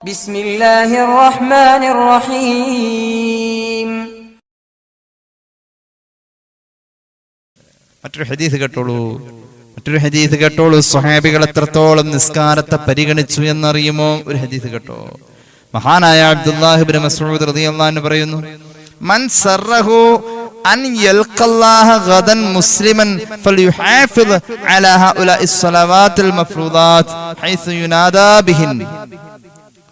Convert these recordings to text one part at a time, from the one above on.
ബിസ്മില്ലാഹിർ റഹ്മാനിർ റഹീം. മറ്റൊരു ഹദീസ് കേട്ടോളൂ. സ്വഹാബികൾ എത്രത്തോളം നിസ്കാരത്തെ പരിഗണിച്ചു എന്നറിയുമോ? ഒരു ഹദീസ് കേട്ടോ. മഹാനായ അബ്ദുല്ലാഹി ഇബ്നു മസ്ഊദ് റളിയല്ലാഹു അൻഹു പറയുന്നു, മൻ സറഹു അൻ യൽഖല്ലാഹ ഗദൻ മുസ്ലിമൻ ഫൽയുഹാഫിദ് അലാ ഹഉലാഇ സ്വലവാത്തിൽ മഫ്റൂദാത്ത് ഹൈസു യുനാദാ ബിഹിൻ.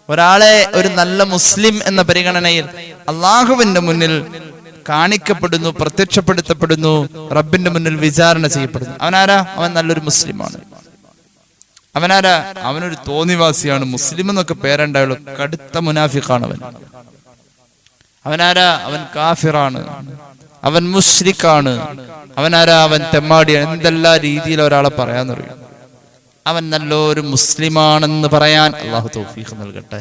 ഒരാളെ ഒരു നല്ല മുസ്ലിം എന്ന പരിഗണനയിൽ അള്ളാഹുവിന്റെ മുന്നിൽ കാണിക്കപ്പെടുന്നു, പ്രത്യക്ഷപ്പെടുത്തപ്പെടുന്നു, റബ്ബിന്റെ മുന്നിൽ വിചാരണ ചെയ്യപ്പെടുന്നു. അവനാരാ? അവൻ നല്ലൊരു മുസ്ലിമാണ്. അവനാരാ? അവനൊരു തോന്നിവാസിയാണ്. മുസ്ലിം എന്നൊക്കെ പേരുണ്ടായുള്ളൂ, കടുത്ത മുനാഫിഖാണ് അവൻ. അവനാരാ? അവൻ കാഫിറാണ്, അവൻ മുശ്രിക്കാണ്. അവനാരാ? അവൻ തെമ്മാടിയാണ്. എന്തെല്ലാ രീതിയിൽ ഒരാളെ പറയാന്നറിയും. അവൻ നല്ലൊരു മുസ്ലിമാണെന്ന് പറയാൻ അള്ളാഹു തൗഫീഖ് നൽകട്ടെ.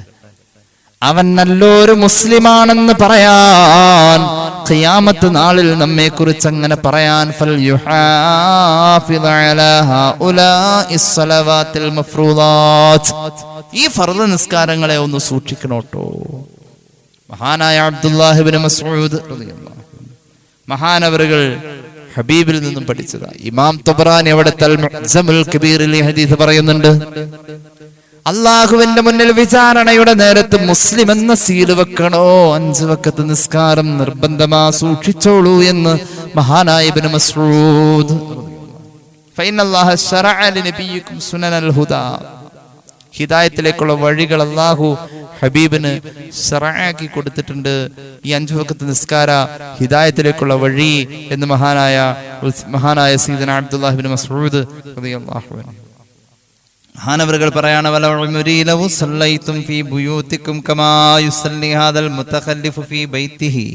അവൻ നല്ലൊരു മുസ്ലിമാണെന്ന് പറയാൻ ഖിയാമത്ത് നാളിൽ നമ്മെ കുറിച്ച് അങ്ങനെ പറയാൻ ഈ ഫർദ് നിസ്കാരങ്ങളെ ഒന്ന് സൂക്ഷിക്കണോട്ടോ. മഹാനായ അബ്ദുല്ലാഹി ഇബ്നു മസ്ഊദ് റളിയല്ലാഹു അൻഹു മഹാനവറുകൾ ഹബീബിൽ നിന്നും പഠിച്ചതാ. ഇമാം തബറാനി അവിടുത്തെ അൽ മുഅ്ജമുൽ കബീറിൽ ഈ ഹദീസ് പറയുന്നുണ്ട്, അള്ളാഹുവിന്റെ മുന്നിൽ വിചാരണയുടെ നേരത്ത് മുസ്ലിം എന്ന സീല് വെക്കണോ? 5 വഖത്ത് നിസ്കാരം നിർബന്ധമാ, സൂക്ഷിച്ചോളൂ എന്ന് മഹാനായ ഇബ്നു മസ്ഊദ്. ഫഇന്നല്ലാഹ ശറഅ ലിനബിയിക്കും സുനനൽ ഹുദാ. ഹിദായത്തിലേക്കുള്ള വഴികൾ അള്ളാഹു ഹബീബിന് ശറഅാക്കി കൊടുത്തിട്ടുണ്ട്. ഈ 5 വഖത്ത് നിസ്കാര ഹിദായത്തിലേക്കുള്ള വഴി എന്ന് മഹാനായ സയ്യിദന അബ്ദുല്ലാഹി ഇബ്നു മസ്ഊദ് റളിയല്ലാഹു അൻഹു മഹാനവറുകൾ പറയാണ്, വലഉമരിലു സല്ലൈതും ഫീ ബുയൂതികും കമാ യുസല്ലി ഹാദൽ മുതഖല്ലിഫു ഫീ ബൈതിഹി.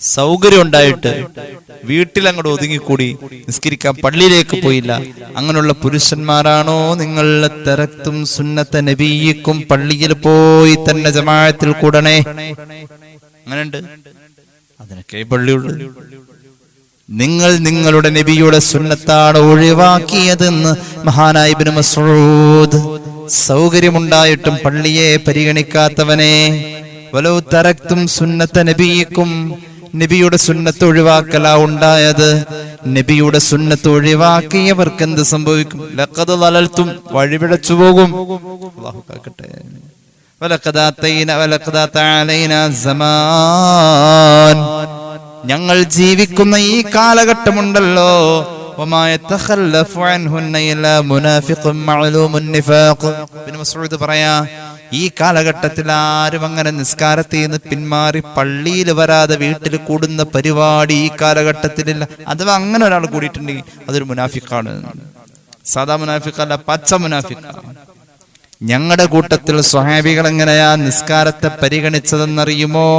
സൗകര്യം ഉണ്ടായിട്ട് വീട്ടിൽ അങ്ങോട്ട് ഒതുങ്ങിക്കൂടി നിസ്കരിക്കാൻ പള്ളിയിലേക്ക് പോയില്ല. അങ്ങനെയുള്ള പുരുഷന്മാരാണോ നിങ്ങൾ? തറക്തും സുന്നത്ത നബിയിക്കും, പള്ളിയിൽ പോയി തന്നെ ജമാഅത്തിൽ കൂടണേ. അങ്ങനെയുണ്ട്, അതിനൊക്കെ പള്ളിയുള്ളൂ. നിങ്ങൾ നിങ്ങളുടെ നബിയുടെ സുന്നത്താണ് ഒഴിവാക്കിയതെന്ന് മഹാനായ ഇബ്നു മസ്ഊദ്. സൗകര്യമുണ്ടായിട്ടും പള്ളിയെ പരിഗണിക്കാത്തവനെ, വലൗ തറക്തും സുന്നത്ത നബിയിക്കും, നബിയുടെ സുന്നത്ത് ഒഴിവാക്കലാ ഉണ്ടായത്. നബിയുടെ സുന്നത്ത് ഒഴിവാക്കിയവർക്ക് എന്ത് സംഭവിക്കും? ലഖദ് ളലൽതും, വഴിപിഴച്ചു പോകും. അല്ലാഹു കാക്കട്ടെ. വലഖദ് അലൈനാ സമാൻ, ഞങ്ങൾ ജീവിക്കുന്ന ഈ കാലഘട്ടമുണ്ടല്ലോ, പറയാ, ഈ കാലഘട്ടത്തിൽ ആരും അങ്ങനെ നിസ്കാരത്തിൽ നിന്ന് പിന്മാറി പള്ളിയിൽ വരാതെ വീട്ടിൽ കൂടുന്ന പരിപാടി ഈ കാലഘട്ടത്തിലില്ല. അഥവാ അങ്ങനെ ഒരാൾ കൂടിയിട്ടുണ്ടെങ്കിൽ അതൊരു മുനാഫിക്കാണ്. സാധാ മുനാഫിക്കല്ല, പച്ച മുനാഫിക്കാണ്. ഞങ്ങളുടെ കൂട്ടത്തിൽ സ്വഹാബികൾ എങ്ങനെയാ നിസ്കാരത്തെ പരിഗണിച്ചതെന്നറിയുമോ?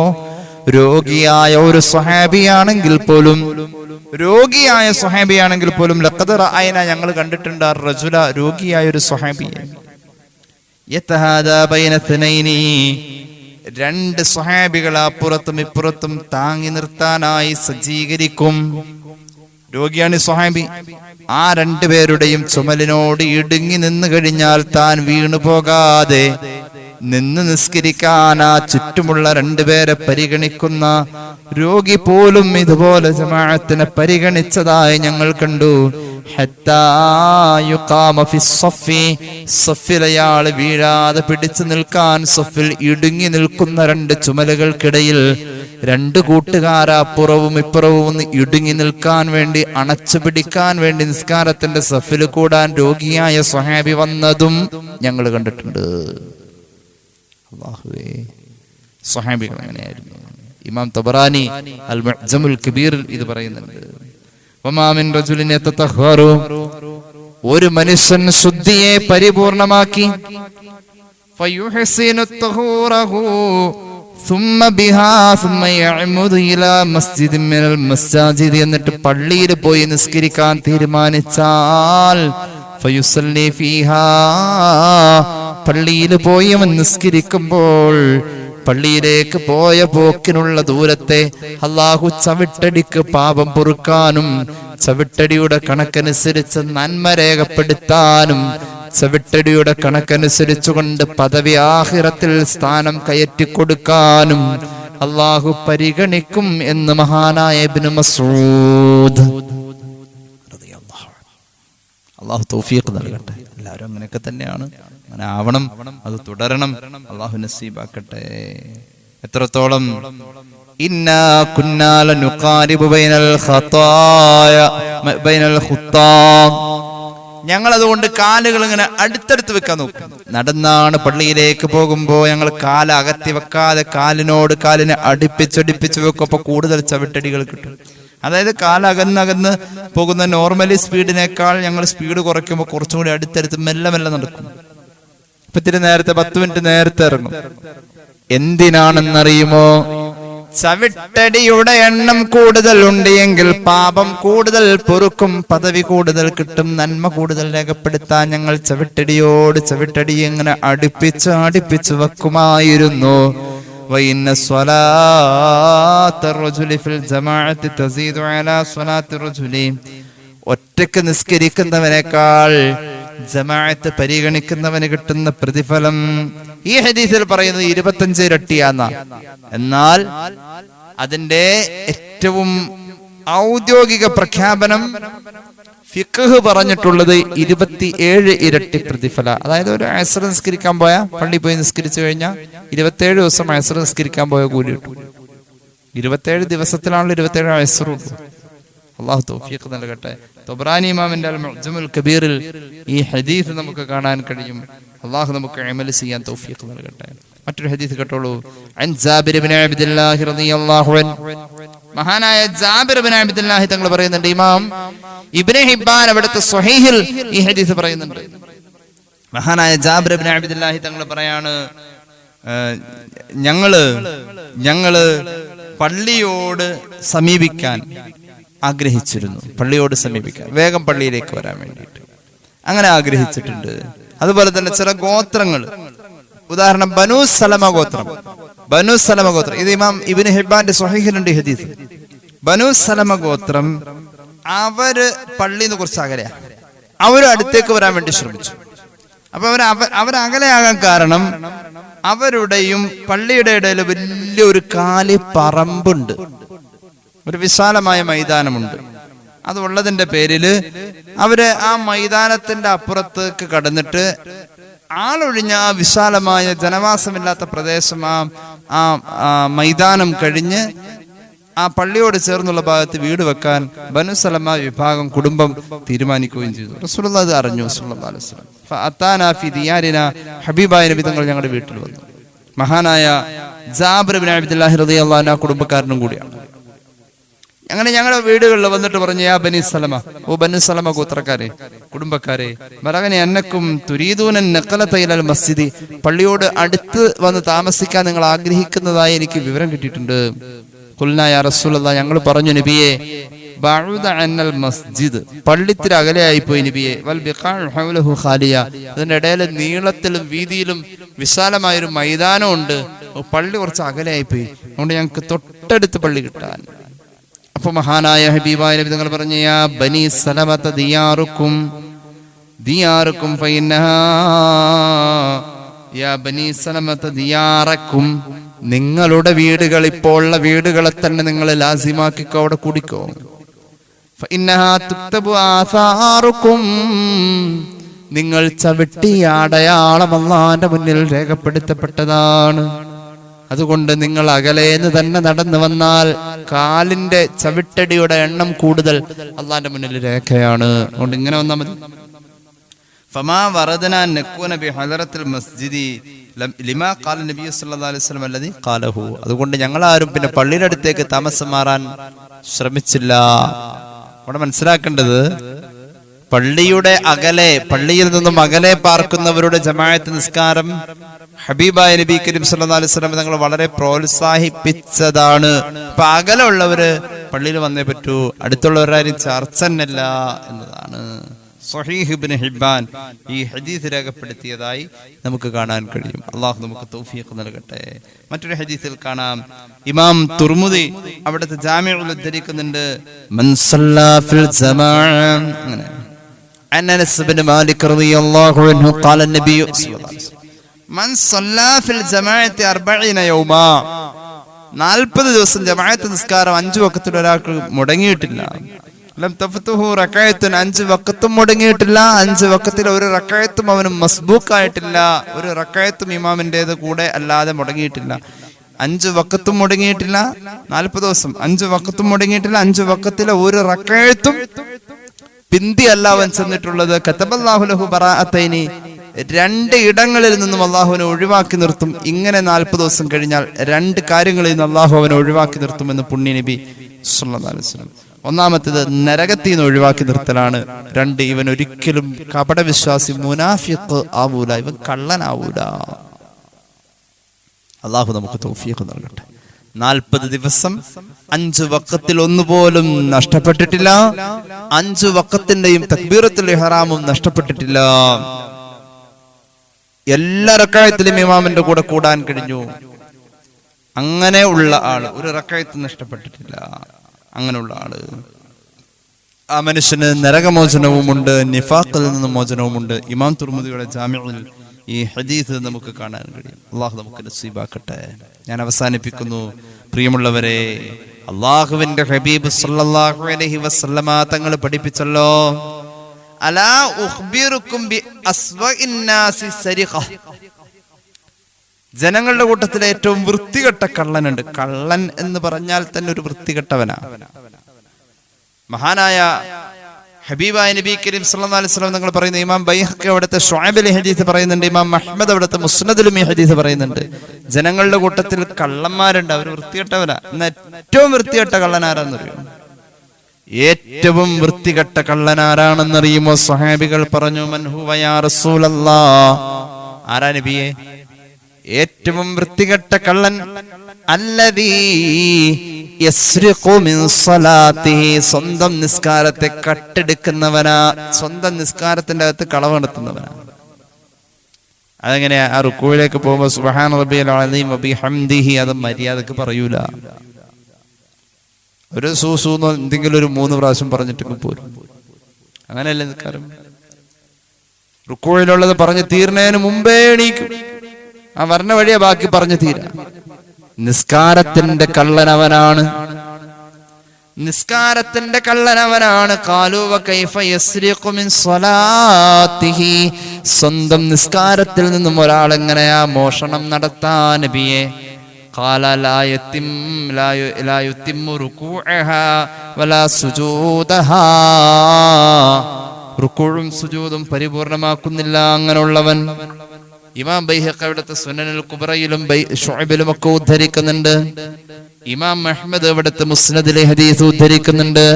രോഗിയായ ഒരു സ്വഹാബിയാണെങ്കിൽ പോലും ലഖദ് റഅയ്ന, ഞങ്ങൾ കണ്ടിട്ടുണ്ട്, റജുല, രോഗിയായ ഒരു സ്വഹാബിയെ, യതഹാദാ ബൈന ത്നൈനി, 2 സ്വഹാബികൾ അപ്പുറത്തും ഇപ്പുറത്തും താങ്ങി നിർത്താനായി സജ്ജീകരിക്കും. രോഗിയാണ് സ്വഹാബി. ആ 2 പേരുടെയും ചുമലിനോട് ഇടുങ്ങി നിന്ന് കഴിഞ്ഞാൽ താൻ വീണു പോകാതെ നിന്ന് നിസ്കരിക്കാൻ ആ ചുറ്റുമുള്ള 2 പേരെ പരിഗണിക്കുന്ന രോഗി പോലും ഇതുപോലെ ജമാഅത്തിനെ പരിഗണിച്ചതായി ഞങ്ങൾ കണ്ടു. സഫിലയാൾ വീഴാതെ പിടിച്ചു നിൽക്കാൻ സഫിൽ ഇടുങ്ങി നിൽക്കുന്ന 2 ചുമലുകൾക്കിടയിൽ 2 കൂട്ടുകാർ അപ്പുറവും ഇപ്പുറവും ഇടുങ്ങി നിൽക്കാൻ വേണ്ടി, അണച്ചു പിടിക്കാൻ വേണ്ടി നിസ്കാരത്തിന്റെ സഫിൽ കൂടാൻ രോഗിയായ സ്വഹാബി വന്നതും ഞങ്ങൾ കണ്ടിട്ടുണ്ട്. അല്ലാഹുവേ, സ്വഹാബികൾ അങ്ങനെയായിരുന്നു. ഇമാം തബറാനി അൽ മുഅ്ജമുൽ കബീറിൽ ഇത് പറയുന്നുണ്ട്. വമാ മിൻ റജുലിൻ യതതഹറു, ഒരു മനുഷ്യൻ ശുദ്ധിയെ പരിപൂർണമാക്കി, ഫയുഹ്സിനു തഹൂറഹു ثم بها ثم يعمد الى مسجد من المساجد, എന്നിട്ട് പള്ളിയിൽ പോയി നിസ്കരിക്കാൻ തീരുമാനിച്ചാൽ ഫയുസല്ലി ഫീഹാ, പള്ളിയിൽ പോയി അവൻ നിസ്കരിക്കുമ്പോൾ പള്ളിയിലേക്ക് പോയ പോക്കിനുള്ള ദൂരത്തെ അല്ലാഹു ചവിട്ടടിക്ക് പാപം പൊറുക്കാനും ചവിട്ടടിയുടെ കണക്കനുസരിച്ച് നന്മ രേഖപ്പെടുത്താനും ചവിട്ടടിയുടെ കണക്കനുസരിച്ചുകൊണ്ട് പദവി ആഖിറത്തിൽ സ്ഥാനം കയറ്റിക്കൊടുക്കാനും അള്ളാഹു പരിഗണിക്കും എന്ന് മഹാനായ ഇബ്നു മസ്ഊദ് അള്ളാഹു തൗഫീഖ് നൽകട്ടെ. എല്ലാവരും അങ്ങനെയൊക്കെ തന്നെയാണ്, അങ്ങനെ ആവണം, അത് തുടരണം. അള്ളാഹു നസീബാക്കട്ടെ. എത്രത്തോളം ഇന്നാ കുന്നാ ലനുഖാരിബു ബൈനൽ ഖതായ ബൈനൽ ഖുത്താം, ഞങ്ങൾ അതുകൊണ്ട് കാലുകൾ ഇങ്ങനെ അടുത്തടുത്ത് വെക്കാൻ നോക്കും. നടന്നാണ് പള്ളിയിലേക്ക് പോകുമ്പോൾ ഞങ്ങൾ കാല് അകത്തി വെക്കാതെ കാലിനെ അടുപ്പിച്ചടുപ്പിച്ച് വെക്കും. അപ്പൊ കൂടുതൽ ചവിട്ടടികൾ കിട്ടും. അതായത് കാലകന്നകന്ന് പോകുന്ന നോർമലി സ്പീഡിനേക്കാൾ ഞങ്ങൾ സ്പീഡ് കുറയ്ക്കുമ്പോൾ കുറച്ചും കൂടി അടുത്തടുത്ത് മെല്ലെ മെല്ലെ നടക്കും. ഇപ്പൊ ഇത്തിരി നേരത്തെ 10 മിനിറ്റ് നേരത്തെ ഇറങ്ങും. എന്തിനാണെന്നറിയുമോ? ചവിട്ടടിയുടെ എണ്ണം കൂടുതൽ ഉണ്ട് എങ്കിൽ പാപം കൂടുതൽ പൊറുക്കും, പദവി കൂടുതൽ കിട്ടും, നന്മ കൂടുതൽ രേഖപ്പെടുത്താൻ ഞങ്ങൾ ചവിട്ടടിയോട് ചവിട്ടടി ഇങ്ങനെ അടുപ്പിച്ച് വെക്കുമായിരുന്നു. ഒറ്റക്ക് നിസ്കരിക്കുന്നവനേക്കാൾ ജമാഅത്ത് പരിഗണിക്കുന്നവന് കിട്ടുന്ന പ്രതിഫലം ഈ ഹദീസിൽ പറയുന്നത് 25 ഇരട്ടിയാന്ന. എന്നാൽ അതിന്റെ ഏറ്റവും ഔദ്യോഗിക പ്രഖ്യാപനം ഫിഖ്ഹ് പറഞ്ഞിട്ടുള്ളത് 27 ഇരട്ടി പ്രതിഫല. അതായത് ഒരു അസ്ർ നിസ്കരിക്കാൻ പോയാൽ, പള്ളി പോയി നിസ്കരിച്ചു കഴിഞ്ഞാൽ 27 ദിവസം അസ്ർ നിസ്കരിക്കാൻ പോയ കൂലി കിട്ടും. 27 ദിവസത്തിലാണല്ലോ 27 അസ്ർ. അള്ളാഹു തൗഫീഖ് നൽകട്ടെ. തൊബ്രാനി ഇമാമിന്റെ അൽ മുഅ്ജമുൽ കബീറിൽ ഈ ഹദീസ് നമുക്ക് കാണാൻ കഴിയും. അള്ളാഹു നമുക്ക് അമൽ ചെയ്യാൻ തൗഫീഖ് നൽകട്ടെ. മറ്റൊരു ഹദീസ് കേട്ടോളൂ. അൻ ജാബിർ ഇബ്നു അബ്ദുല്ലാഹി റളിയല്ലാഹു അൻഹു, മഹാനായ ജാബിർ ഇബ്നു അബ്ദുല്ലാഹി തങ്ങൾ പറയുന്നുണ്ട്. ഇമാം ഇബ്നു ഹിബ്ബാൻ അവിടുത്തെ സ്വഹീഹിൽ ഈ ഹദീസ് പറയുന്നുണ്ട്. മഹാനായ ജാബിർ ഇബ്നു അബ്ദുല്ലാഹി തങ്ങൾ പറയാണ്, ഞങ്ങള് പള്ളിയോട് സമീപിക്കാൻ ആഗ്രഹിച്ചിരുന്നു. പള്ളിയോട് സമീപിക്കാൻ, വേഗം പള്ളിയിലേക്ക് വരാൻ വേണ്ടിയിട്ട് അങ്ങനെ ആഗ്രഹിച്ചിട്ടുണ്ട്. അതുപോലെ തന്നെ ചില ഗോത്രങ്ങൾ, ഉദാഹരണം ബനൂ സലമ ഗോത്രം. ഇത് ഇമാം ഇബ്നു ഹിബ്ബാന്റെ സ്വഹീഹിലുണ്ട് ഹദീസ്. ബനൂ സലമ ഗോത്രം അവര് പള്ളിന്ന് കുറച്ച് അകലെയാ. അവര് അടുത്തേക്ക് വരാൻ വേണ്ടി ശ്രമിച്ചു. അപ്പൊ അവരകലെയാകാൻ കാരണം അവരുടെയും പള്ളിയുടെ ഇടയിൽ വലിയൊരു കാലി പറമ്പുണ്ട്, ഒരു വിശാലമായ മൈതാനമുണ്ട്. അതുള്ളതിന്റെ പേരില് അവര് ആ മൈതാനത്തിന്റെ അപ്പുറത്തേക്ക് കടന്നിട്ട് ആളൊഴിഞ്ഞ ആ വിശാലമായ ജനവാസമില്ലാത്ത പ്രദേശം, ആ മൈതാനം കഴിഞ്ഞ് ആ പള്ളിയോട് ചേർന്നുള്ള ഭാഗത്ത് വീട് വെക്കാൻ ബനു സലമ വിഭാഗം കുടുംബം തീരുമാനിക്കുകയും ചെയ്തു. റസൂലുള്ളാഹി അത് അറിഞ്ഞു. സ്വല്ലല്ലാഹു അലൈഹി വസല്ലം ഫഅതാനാ ഫി ദിയാരിനാ, ഹബീബായ നബി തങ്ങൾ ഞങ്ങളുടെ വീട്ടിൽ വന്നു. മഹാനായ ജാബിർ ഇബ്നു അബ്ദുല്ലാഹി റളിയല്ലാഹു അൻഹു കുടുംബക്കാരനും കൂടിയാണ്. അങ്ങനെ ഞങ്ങളുടെ വീടുകളിൽ വന്നിട്ട് പറഞ്ഞു, യാ ബനി സലമ, ഓ ബനു സലമ ഗോത്രക്കാരെ, കുടുംബക്കാരെ, ബലഗനി അന്നക്കും തുരീദൂന നഖലത ഇലൽ മസ്ജിദി, പള്ളിയോട് അടുത്ത് വന്ന് താമസിക്കാൻ നിങ്ങൾ ആഗ്രഹിക്കുന്നതായി എനിക്ക് വിവരം കിട്ടിയിട്ടുണ്ട്. ഖുൽനാ യാ റസൂലല്ലാഹ്, ഞങ്ങൾ പറഞ്ഞു നബിയെ, ബഅദ അന്നൽ മസ്ജിദ്, പള്ളിത്തിരി അകലെയായി പോയി നബിയെ, വൽ ബിഖാഉ ഹൗലഹു ഖാലിയ, അതിന്റെ ഇടയിൽ നീളത്തിലും വീതിയിലും വിശാലമായൊരു മൈതാനമുണ്ട്, പള്ളി കുറച്ച് അകലെയായി പോയി, അതുകൊണ്ട് ഞങ്ങൾക്ക് തൊട്ടടുത്ത് പള്ളി കിട്ടാൻ. അപ്പൊ മഹാനായ ഹബീബായ നബി തങ്ങൾ പറഞ്ഞു, യാ ബനി സലമത ദിയാറുക്കും ഫഇന്നഹാ, യാ ബനി സലമത ദിയാറക്കും, നിങ്ങളുടെ വീടുകൾ, ഇപ്പോൾ ഉള്ള വീടുകളെ തന്നെ നിങ്ങൾ ലാസിമാക്കിക്കോ, അവിടെ കൂടിക്കോ. ഫഇന്നഹാ തുക്തബു ആസാറുക്കും, നിങ്ങൾ ചവിട്ടിയ അടയാളം അല്ലാഹുവിന്റെ മുന്നിൽ രേഖപ്പെടുത്തപ്പെട്ടതാണ്. അതുകൊണ്ട് നിങ്ങൾ അകലേന്ന് തന്നെ നടന്നു വന്നാൽ കാലിന്റെ ചവിട്ടടിയുടെ എണ്ണം കൂടുതൽ അള്ളാന്റെ മുന്നിൽ രേഖയാണ്. അതുകൊണ്ട് ഇങ്ങനെ വന്നാൽ മതി. ഫമാ വറദനാ നകൂന ബിഹദറത്തിൽ മസ്ജിദി ലിമാ ഖാല നബി സല്ലല്ലാഹു അലൈഹി വസല്ലം അല്ലദി ഖാലഹു, അതുകൊണ്ട് ഞങ്ങൾ ആരും പിന്നെ പള്ളിയുടെ അടുത്തേക്ക് താമസം മാറാൻ ശ്രമിച്ചില്ല. ഇവിടെ മനസ്സിലാക്കേണ്ടത്, പള്ളിയുടെ അകലെ, പള്ളിയിൽ നിന്നും അകലെ പാർക്കുന്നവരുടെ ജമാഅത്ത് നിസ്കാരം ഹബീബായ നബി കരീം സല്ലല്ലാഹു അലൈഹി വസല്ലം തങ്ങൾ വളരെ പ്രോത്സാഹിപ്പിച്ചതാണ്. അപ്പൊ അകലെ ഉള്ളവര് പള്ളിയിൽ വന്നേ പറ്റൂ, അടുത്തുള്ളവരാരും ചർച്ച തന്നെയല്ല എന്നതാണ്. സ്വഹീഹ് ഇബ്നു ഹിബ്ബാൻ ഈ ഹദീസ് രേഖപ്പെടുത്തിയതായി നമുക്ക് കാണാൻ കഴിയും. അള്ളാഹു നമുക്ക് തൗഫീഖ് നൽകട്ടെ. മറ്റൊരു ഹദീസിൽ കാണാം, ഇമാം തുർമുദി അവിടുത്തെ ജാമിഉൽ ഉദ്ധരിക്കുന്നുണ്ട്, മൻ സല്ലാ ഫിൽ ജമാഅ, അങ്ങനെ عن أنس بن مالك رضي الله عنه قال النبي صلى الله عليه وسلم من صلى في الجماعة 40 يوما 40 ദിവസം ജമാഅത്ത് നിസ്കാരം 5 വഖത്തിൽ ഒരാൾക്ക് മുടങ്ങിയിട്ടില്ല. ലം തഫ്തുഹു റകഅത്തുൻ 5 വഖത്തും മുടങ്ങിയിട്ടില്ല. 5 വഖത്തിൽ ഒരു റകഅത്തും അവന് മസ്ബൂക്ക് ആയിട്ടില്ല. ഒരു റകഅത്തും ഇമാമിന്റേത് കൂടെ അല്ലാതെ മുടങ്ങിയിട്ടില്ല. 5 വഖത്തും മുടങ്ങിയിട്ടില്ല. 40 ദിവസം 5 വഖത്തും മുടങ്ങിയിട്ടില്ല. 5 വഖത്തിലെ ഒരു റകഅത്തും പിന്തി അല്ല അവൻ ചെന്നിട്ടുള്ളത്. കതബല്ലാഹു ലഹു ബറാഅത്തൈനി 2 ഇടങ്ങളിൽ നിന്നും അള്ളാഹുവിനെ ഒഴിവാക്കി നിർത്തും. ഇങ്ങനെ 40 ദിവസം കഴിഞ്ഞാൽ 2 കാര്യങ്ങളിൽ നിന്ന് അള്ളാഹു അവനെ ഒഴിവാക്കി നിർത്തുമെന്ന് പുണ്യ നബി സല്ലല്ലാഹു അലൈഹി വസല്ലം. ഒന്നാമത്തേത് നരകത്തിൽ നിന്ന് ഒഴിവാക്കി നിർത്തലാണ്. 2 ഇവൻ ഒരിക്കലും കപടവിശ്വാസി മുനാഫിഖ് ആവൂല, ഇവൻ കള്ളനാവൂല. അള്ളാഹു നമുക്ക് തൗഫീഖ് നൽകട്ടെ. 40 ദിവസം 5 വഖത്തിൽ ഒന്നുപോലും നഷ്ടപ്പെട്ടിട്ടില്ല. 5 വഖത്തിന്റെയും തക്ബീറത്തുൽ ഇഹ്റാമും നഷ്ടപ്പെട്ടിട്ടില്ല. എല്ലാ റക്അത്തിലും ഇമാമിന്റെ കൂടെ കൂടാൻ കഴിഞ്ഞു. അങ്ങനെ ഉള്ള ആള് ഒരു റക്അത്ത് നഷ്ടപ്പെട്ടിട്ടില്ല. അങ്ങനെയുള്ള ആള് ആ മനുഷ്യന് നരകമോചനവുമുണ്ട്, നിഫാഖിൽ നിന്ന് മോചനവുമുണ്ട്. ഇമാം തുർമുദിയുടെ ജാമിഉൽ ഈ ഹദീസ് നമുക്ക് കാണാൻ കഴിയും. അള്ളാഹു നമുക്ക് നസീബാക്കട്ടെ. ഞാൻ അവസാനിപ്പിക്കുന്നു. പ്രിയമുള്ളവരെ, അള്ളാഹുവിന്റെ ഹബീബ് സല്ലല്ലാഹു അലൈഹി വസല്ലമ തങ്ങൾ പഠിപ്പിച്ചല്ലോ, അലാ ഉഖ്ബിറുക്കും ബി അസ്വഇൻ നാസി സരിഖ. ജനങ്ങളുടെ കൂട്ടത്തിലെ ഏറ്റവും വൃത്തികെട്ട കള്ളനുണ്ട്. കള്ളൻ എന്ന് പറഞ്ഞാൽ തന്നെ ഒരു വൃത്തികെട്ടവനാ. മഹാനായ ഹബീബായ നബി കരീം സല്ലല്ലാഹു അലൈഹി വസല്ലം തങ്ങൾ പറയുന്നു. ഇമാം ബൈഹഖി അവിടുത്തെ ശുഅബിലെ ഹദീസ് പറയുന്നുണ്ട്. ഇമാം അഹ്മദ് അവിടുത്തെ മുസ്നദിലും ഈ ഹദീസ് പറയുന്നുണ്ട്. ജനങ്ങളുടെ കൂട്ടത്തിൽ കള്ളന്മാരുണ്ട്, അവർ വൃത്തികെട്ടവരാ. എന്നാൽ ഏറ്റവും വൃത്തികെട്ട കള്ളനാരാന്നറിയോ? ഏറ്റവും വൃത്തികെട്ട കള്ളനാരാണെന്നറിയുമോ? സ്വഹാബികൾ പറഞ്ഞു, മൻ ഹുവ യാ റസൂലല്ലാഹ്. ആരാ നബിയെ? ഏറ്റവും വൃത്തികെട്ട കള്ളൻ അല്ലദീ യസ്രിഖു മിൻ സ്വലാത്തിഹി. സ്വന്തം നിസ്കാരത്തെ കട്ടെടുക്കുന്നവനാ, സ്വന്തം നിസ്കാരത്തിന്റെ അകത്ത് കളവ് നടത്തുന്നവനാ. അതെങ്ങനെയാ? ആ റുക്കൂയിലേക്ക് പോകുമ്പോ സുബ്ഹാന റബ്ബിയൽ അസീം വബിഹംദിഹി അത് മര്യാദക്ക് പറയൂല. ഒരു സൂസൂന്ന് എന്തെങ്കിലും ഒരു 3 പ്രാവശ്യം പറഞ്ഞിട്ട് പോരും. അങ്ങനെയല്ലേ നിസ്കാരം? റുക്കൂയിലുള്ളത് പറഞ്ഞ് തീർന്നതിന് മുമ്പേ എണീക്കും. ആ വർണ്ണ വഴിയാ ബാക്കി പറഞ്ഞു തീരാ. നിസ്കാരത്തിന്റെ കള്ളനവനാണ്, നിസ്കാരത്തിന്റെ കള്ളനവനാണ്. ഖാലൂ വകൈഫ യസ്രിഖു മിൻ സ്വലാത്തിഹി. സ്വന്തം നിസ്കാരത്തിൽ നിന്നും ഒരാൾ എങ്ങനെയാ മോഷണം നടത്താൻ നബിയെ? ഖാല ലാ യുത്തിമ്മു റുകൂഅഹാ വലാ സുജൂദഹാ. റുകൂഉം സുജൂദും പരിപൂർണമാക്കുന്നില്ല അങ്ങനെയുള്ളവൻ. ഇമാം ബൈഹഖി അവിടുത്തെ സുനനുൽ കുബ്രയിലും ശുഅബിലും ഒക്കെ ഉദ്ധരിക്കുന്നുണ്ട്. ഇമാം അഹ്മദ് അവിടുത്തെ മുസ്നദിലെ ഹദീസ് ഉദ്ധരിക്കുന്നുണ്ട്.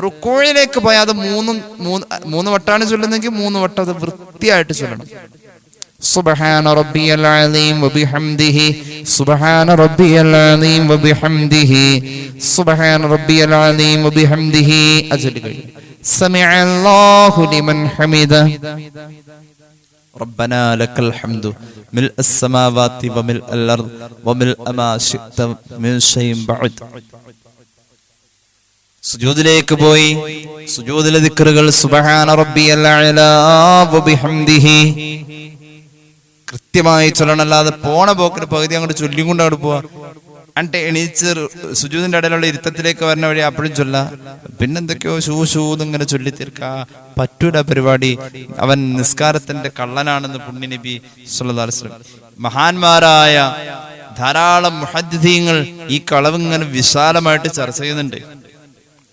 റുക്കൂഇലേക്ക് പോയാൽ അത് മൂന്ന് വട്ടാണ് ചൊല്ലുന്നെങ്കിൽ 3 വട്ടം അത് വൃത്തിയായിട്ട് ചൊല്ലണം. സുബ്ഹാന റബ്ബിയൽ അസീം വബിഹംദിഹി, സുബ്ഹാന റബ്ബിയൽ അസീം വബിഹംദിഹി, സുബ്ഹാന റബ്ബിയൽ അസീം വബിഹംദിഹി. അജലി കഴിയും. സമിഅല്ലാഹു ലിമൻ ഹമിദ ربنا لك الحمد ملء السماوات وملء الأرض وملء ما شئت من شيء بعد. സുജൂദിലേക്ക് പോയി. സുജൂദിലെ ദിക്റുകൾ സുബ്ഹാന റബ്ബിയൽ അഅ്ലാ വബിഹംദിഹി കൃത്യമായി ചൊല്ലണം. അല്ലാതെ പോണ പോക്കിന് പകുതി അങ്ങോട്ട് ചൊല്ലിയും കൊണ്ട് അങ്ങോട്ട് പോവാ. എന്നിട്ട് എണീച്ച് സുജൂദിന്റെ ഇടയിലുള്ള ഇരുത്തത്തിലേക്ക് വരുന്ന വഴി അപ്പോഴും ചൊല്ല. പിന്നെന്തൊക്കെയോ ഇങ്ങനെ ചൊല്ലി തീർക്കാ പറ്റൂല പരിപാടി. അവൻ നിസ്കാരത്തിന്റെ കള്ളനാണെന്ന് പുണ്യ നബി സല്ലല്ലാഹു അലൈഹി വസല്ലം. മഹാന്മാരായ ധാരാളം മുഹദ്ദിഥീങ്ങൾ ഈ കളവ് ഇങ്ങനെ വിശാലമായിട്ട് ചർച്ച ചെയ്യുന്നുണ്ട്.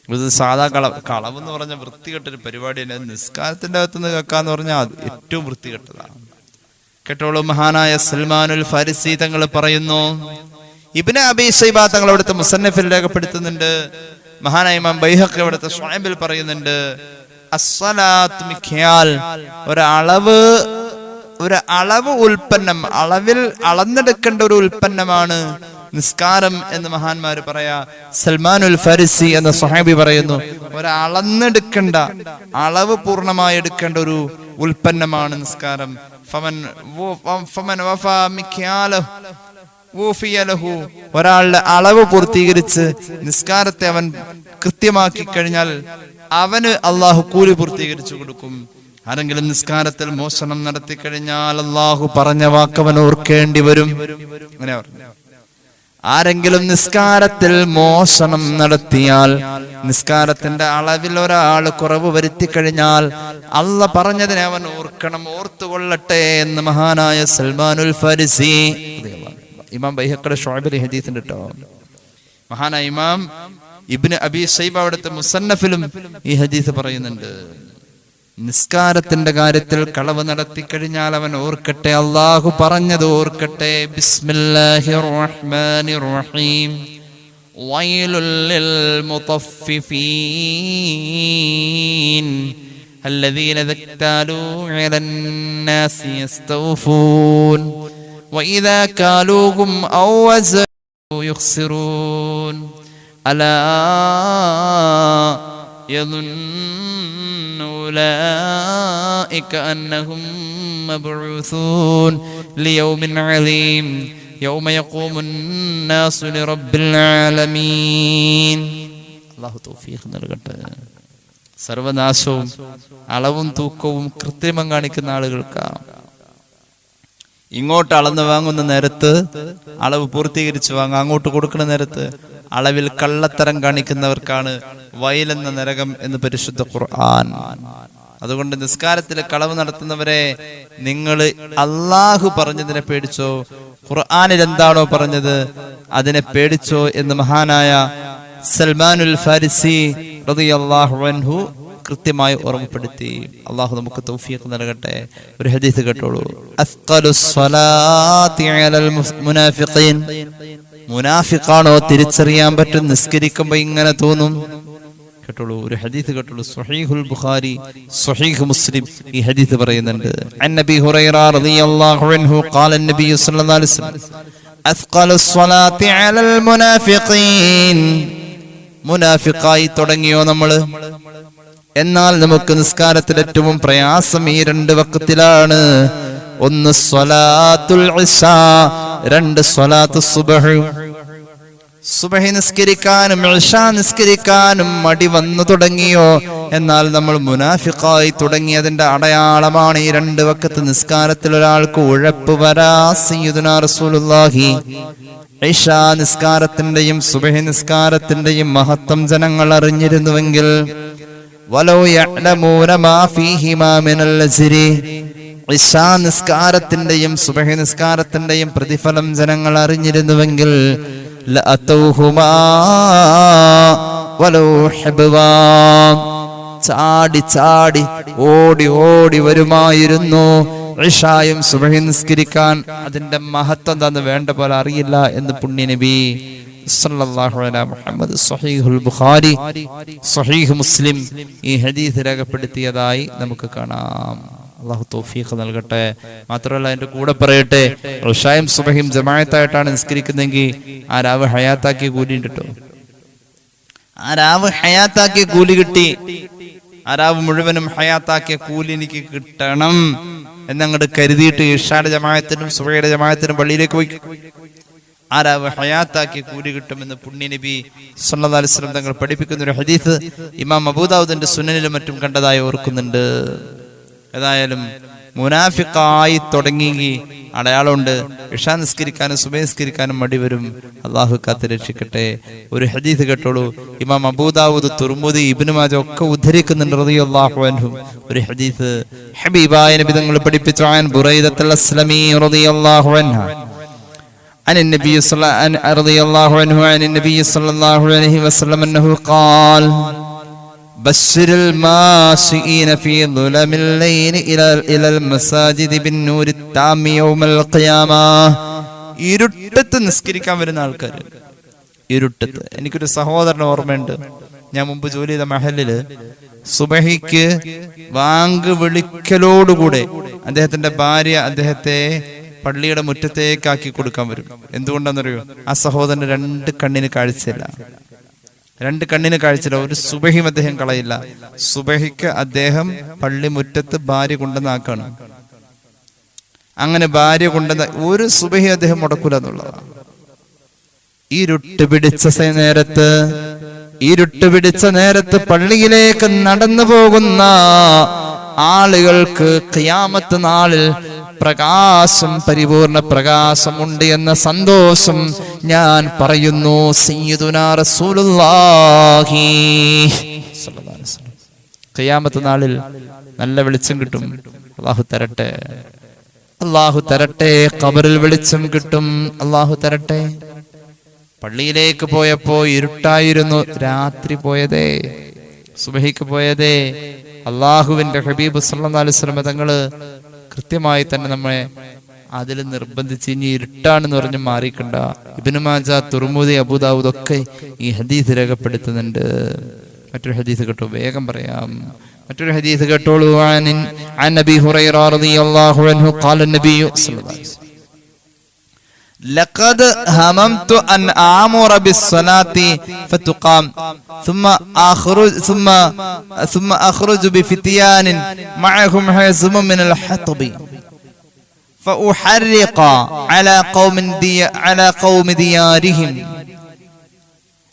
ഇത് സാധാ കളവ് എന്ന് പറഞ്ഞ വൃത്തികെട്ടൊരു പരിപാടിയല്ല. നിസ്കാരത്തിന്റെ അകത്തുനിന്ന് കേൾക്കാന്ന് പറഞ്ഞാൽ അത് ഏറ്റവും വൃത്തികെട്ടതാണ്. കേട്ടോളൂ, മഹാനായ സൽമാനുൽ ഫാരിസി തങ്ങൾ പറയുന്നു. ഇബ്നു അബീ ശൈബ തങ്ങൾ അവിടുത്തെ മുസന്നഫിൽ രേഖപ്പെടുത്തുന്നുണ്ട്. മഹാനായ ഇമാം ബൈഹഖി അവിടുത്തെ ശുഅബിൽ പറയുന്നുണ്ട്, അസ്സലാത്തു മിക്യാൽ, ഒരു അളവ് ഉൽപ്പന്നം, അളവിൽ അളന്നെടുക്കേണ്ട ഒരു ഉൽപ്പന്നമാണ് നിസ്കാരം എന്ന് മഹാന്മാര് പറയാ. സൽമാനുൽ ഫാരിസി എന്ന സ്വഹാബി പറയുന്നു, ഒരളന്നെടുക്കേണ്ട, അളവ് പൂർണ്ണമായി എടുക്കേണ്ട ഒരു ഉൽപ്പന്നമാണ് നിസ്കാരം. ഒരാളുടെ അളവ് പൂർത്തീകരിച്ച് നിസ്കാരത്തെ അവൻ കൃത്യമാക്കി കഴിഞ്ഞാൽ അവന് അള്ളാഹു കൂലി പൂർത്തീകരിച്ചു കൊടുക്കും. ആരെങ്കിലും നിസ്കാരത്തിൽ മോഷണം നടത്തി കഴിഞ്ഞാൽ അള്ളാഹു പറഞ്ഞ വാക്കവൻ ഓർക്കേണ്ടി വരും. അങ്ങനെ പറഞ്ഞു. ആരെങ്കിലും നിസ്കാരത്തിൽ മോഷണം നടത്തിയാൽ, നിസ്കാരത്തിന്റെ അളവിൽ ഒരാൾ കുറവ് വരുത്തി കഴിഞ്ഞാൽ അള്ളാഹ് പറഞ്ഞതിനെ അവൻ ഓർക്കണം, ഓർത്തുകൊള്ളട്ടെ എന്ന് മഹാനായ സൽമാനുൽ ഫാരിസി ഇമാം ബൈഹഖിയുടെ ശുഅബിൽ ഹദീസിന്റെ ട്ടോ. മഹാനായ ഇമാം ഇബ്നു അബീ ശൈബ അവിടുത്തെ മുസന്നഫിലും ഈ ഹദീസ് പറയുന്നുണ്ട്. നിസ്കാരത്തിന്റെ കാര്യത്തിൽ കളവ് നടത്തി കഴിഞ്ഞാൽ അവൻ ഓർക്കട്ടെ, അള്ളാഹു പറഞ്ഞത് ഓർക്കട്ടെ. ബിസ്മില്ലാഹിർ റഹ്മാനിർ റഹീം വൈലുൽ ലിൽ മുതഫ്ഫിഫീൻ الذين إذا اكتالوا على الناس يستوفون وإذا كالوهم أو وزنوا يخسرون ألا يظن أولئك أنهم مبعوثون ليوم عظيم يوم يقوم الناس لرب العالمين. الله توفيق നൽകട്ടെ. സർവനാശവും അളവും തൂക്കവും കൃത്രിമം കാണിക്കുന്ന ആളുകൾക്കാണ്. ഇങ്ങോട്ട് അളന്ന് വാങ്ങുന്ന നേരത്ത് അളവ് പൂർത്തീകരിച്ച് വാങ്ങുക, അങ്ങോട്ട് കൊടുക്കുന്ന നേരത്ത് അളവിൽ കള്ളത്തരം കാണിക്കുന്നവർക്കാണ് വയലെന്ന നരകം എന്ന് പരിശുദ്ധ ഖുർആൻ. അതുകൊണ്ട് നിസ്കാരത്തിൽ കളവ് നടത്തുന്നവരെ, നിങ്ങൾ അള്ളാഹു പറഞ്ഞതിനെ പേടിച്ചോ, ഖുർആനിൽ എന്താണോ പറഞ്ഞത് അതിനെ പേടിച്ചോ എന്ന് മഹാനായ സൽമാനുൽ ഫാരിസി റളിയല്ലാഹു അൻഹു കൃത്യമായി ഓർമ്മപ്പെടുത്തി. അള്ളാഹു നമുക്ക് തൗഫീഖ് നൽകട്ടെ. ഒരു ഹദീസ് കേട്ടോളൂ. അസ്ഖലുസ് സ്വലാത്തി അലൽ മുനാഫിഖീൻ, മുനാഫിഖാണോ തിരിച്ചറിയാൻ പറ്റും നിസ്കരിക്കുമ്പോൾ ഇങ്ങനെ തോന്നും. കേട്ടോളൂ, ഒരു ഹദീസ് കേട്ടോളൂ. സ്വഹീഹുൽ ബുഖാരി, സ്വഹീഹ് മുസ്ലിം ഈ ഹദീസ് പറയുന്നുണ്ട്. അൻ നബി ഹുറൈറ റളിയല്ലാഹു അൻഹു ഖാല നബി സല്ലല്ലാഹു അലൈഹി വസല്ലം അസ്ഖലുസ് സ്വലാത്തി അലൽ മുനാഫിഖീൻ. മുനാഫിഖായി തുടങ്ങിയോ നമ്മള്? എന്നാൽ നമുക്ക് നിസ്കാരത്തിൽ ഏറ്റവും പ്രയാസം ഈ രണ്ട് വഖത്തിലാണ്. ഒന്ന് സ്വലാത്തുൽ ഇശാ, രണ്ട് സ്വലാത്തു സുബ്ഹ്. സുബ്ഹി നിസ്കരിക്കാനും ഇശാ നിസ്കരിക്കാനും മടി വന്നു തുടങ്ങിയോ? എന്നാൽ നമ്മൾ മുനാഫിഖായി തുടങ്ങിയതിന്റെ അടയാളമാണ് ഈ രണ്ട് വഖത്ത് നിസ്കാരത്തിൽ ഒരാൾക്ക് ഉഴപ്പ് വരാ. സയ്യിദുനാ റസൂലുള്ളാഹി ഇശാ നിസ്കാരത്തിന്റെയും സുബ്ഹി നിസ്കാരത്തിന്റെയും മഹത്വം ജനങ്ങൾ അറിഞ്ഞിരുന്നുവെങ്കിൽ, വലൗ യഅലമൂന മാ ഫീഹിമാ മിനൽ അജ്രി, ഇശാ നിസ്കാരത്തിന്റെയും സുബ്ഹി നിസ്കാരത്തിന്റെയും പ്രതിഫലം ജനങ്ങൾ അറിഞ്ഞിരുന്നുവെങ്കിൽ, ലഅതൗഹുമാ വലൗ ഹബ്വാ, ചാടി ചാടി ഓടി ഓടി വരുമായിരുന്നു. ഇശായും സുബ്ഹി നിസ്കരിക്കാൻ അതിന്റെ മഹത്വം എന്താന്ന് വേണ്ട പോലെ അറിയില്ല എന്ന് പുണ്യ നബി സല്ലല്ലാഹു അലൈഹി മുഹമ്മദ് സ്വഹീഹുൽ ബുഖാരി, സ്വഹീഹ് മുസ്ലിം ഈ ഹദീസ് രേഖപ്പെടുത്തിയതായി നമുക്ക് കാണാം. അല്ലാഹു തൗഫീഖ് നൽകട്ടെ. മാത്രമല്ല അതിന്റെ കൂടെ പറയട്ടെ, ഇശായും സുബ്ഹിയും ജമാഅത്തായിട്ടാണ് നിസ്കരിക്കുന്നതെങ്കിൽ ആ രാവ് ഹയാത്താക്കിയ കൂലി കിട്ടും. ആ രാവ് ഹയാത്താക്കിയ കൂലി കിട്ടി. ആ രാവ് മുഴുവനും ഹയാത്താക്കിയ കൂലി എനിക്ക് കിട്ടണം എന്നങ്ങോട്ട് കരുതിയിട്ട് ഇശായുടെ ജമാഅത്തിനും സുബ്ഹിയുടെ ജമാഅത്തിനും പള്ളിയിലേക്ക് പോയി ആ രാവ് ഹയാത്താക്കിയ കൂലി കിട്ടുമെന്ന് പുണ്യ നബി സല്ലല്ലാഹു അലൈഹി വസല്ലം തങ്ങൾ പഠിപ്പിക്കുന്ന ഒരു ഹദീസ് ഇമാം അബൂദാവൂദിന്റെ സുനനിലും മറ്റും കണ്ടതായി ഓർക്കുന്നുണ്ട്. ഏതായാലും മുനാഫിഖായി തുടങ്ങി അടയാളമുണ്ട്. ഇശാ നിസ്കരിക്കാനും സുബ്ഹി നിസ്കരിക്കാനും മടി വരും. അള്ളാഹു കാത്ത് രക്ഷിക്കട്ടെ. ഒരു ഹദീസ് കേട്ടോളൂ. ഇമാം അബൂദാവൂദ്, തുർമുദി, ഇബ്നു മാജ ഒക്കെ ഉദ്ധരിക്കുന്നുണ്ട് റളിയല്ലാഹു അൻഹു ഒരു ഹദീസ്. ഹബീബായ നബി തങ്ങൾ പഠിപ്പിച്ചു. അൻ ബുറൈദത്തുൽ അസ്ലമി റളിയല്ലാഹു അൻഹു عن النبي رضي الله عنه عن النبي صلى الله عليه وسلم أنه قال بشر الماشئين في ظلم الليل إلى المساجد بالنور التام يوم القيامة. ഇരുട്ടത്ത് നിസ്കരിക്കാൻ വരുന്ന ആൾക്കാർ, ഇരുട്ടത്ത്. എനിക്കൊരു സഹോദരൻ ഓർമ്മയുണ്ട്. ഞാൻ മുമ്പ് ജോലി ചെയ്ത മഹലില് സുബഹിക്ക് വാങ്ക് വിളിക്കലോടുകൂടെ അദ്ദേഹത്തിന്റെ ഭാര്യ അദ്ദേഹത്തെ പള്ളിയുടെ മുറ്റത്തേക്കാക്കി കൊടുക്കാൻ വരും. എന്തുകൊണ്ടാണെന്നറിയോ? ആ സഹോദരന് രണ്ട് കണ്ണിന് കാഴ്ചയില്ല. ഒരു സുബഹിയും അദ്ദേഹം കളയില്ല. സുബഹിക്ക് അദ്ദേഹം പള്ളി മുറ്റത്ത് ഭാര്യ കൊണ്ടുവന്നാക്കാണ്. അങ്ങനെ ഭാര്യ കൊണ്ടുവന്ന ഒരു സുബഹി അദ്ദേഹം മുടക്കൂല എന്നുള്ളതാണ്. ഇരുട്ട് പിടിച്ച നേരത്ത് ഇരുട്ട് പിടിച്ച നേരത്ത് പള്ളിയിലേക്ക് നടന്നു പോകുന്ന ആളുകൾക്ക് ഖിയാമത്ത് നാളിൽ പ്രകാശം, പരിപൂർണ പ്രകാശമുണ്ട് എന്ന സന്തോഷം ഞാൻ പറയുന്നു. സയ്യിദുനാ റസൂലുള്ളാഹി സ്വല്ലല്ലാഹു അലൈഹി വസല്ലം. ഖിയാമത്ത് നാളിൽ നല്ല വെളിച്ചം കിട്ടും. അല്ലാഹു തരട്ടെ, അല്ലാഹു തരട്ടെ. ഖബറിൽ വെളിച്ചം കിട്ടും, അല്ലാഹു തരട്ടെ. പള്ളിയിലേക്ക് പോയപ്പോ ഇരുട്ടായിരുന്നു, രാത്രി പോയതേ, സുബഹിക്ക് പോയതേ. അള്ളാഹുവിന്റെ ഹബീബ് സല്ലല്ലാഹു അലൈഹി വസല്ലം തങ്ങള് കൃത്യമായി തന്നെ നമ്മളെ അതിൽ നിർബന്ധിച്ച് ഇനി ഇരുട്ടാണെന്ന് പറഞ്ഞ് മാറിക്കണ്ട. ഇബ്നു മാജ, തുർമുദി, അബൂദാവൂദ് ഒക്കെ ഈ ഹദീസ് രേഖപ്പെടുത്തുന്നുണ്ട്. മറ്റൊരു ഹദീസ് കേട്ടോ, വേഗം പറയാം. മറ്റൊരു ഹദീസ് കേട്ടോളൂ. عن أبي هريرة رضي الله عنه قال النبي صلى الله عليه وسلم لقد هممت أن آمر بالصلاة فتقام ثم أخرج بفتيان معهم حزم من الحطب فأحرق على قوم ديارهم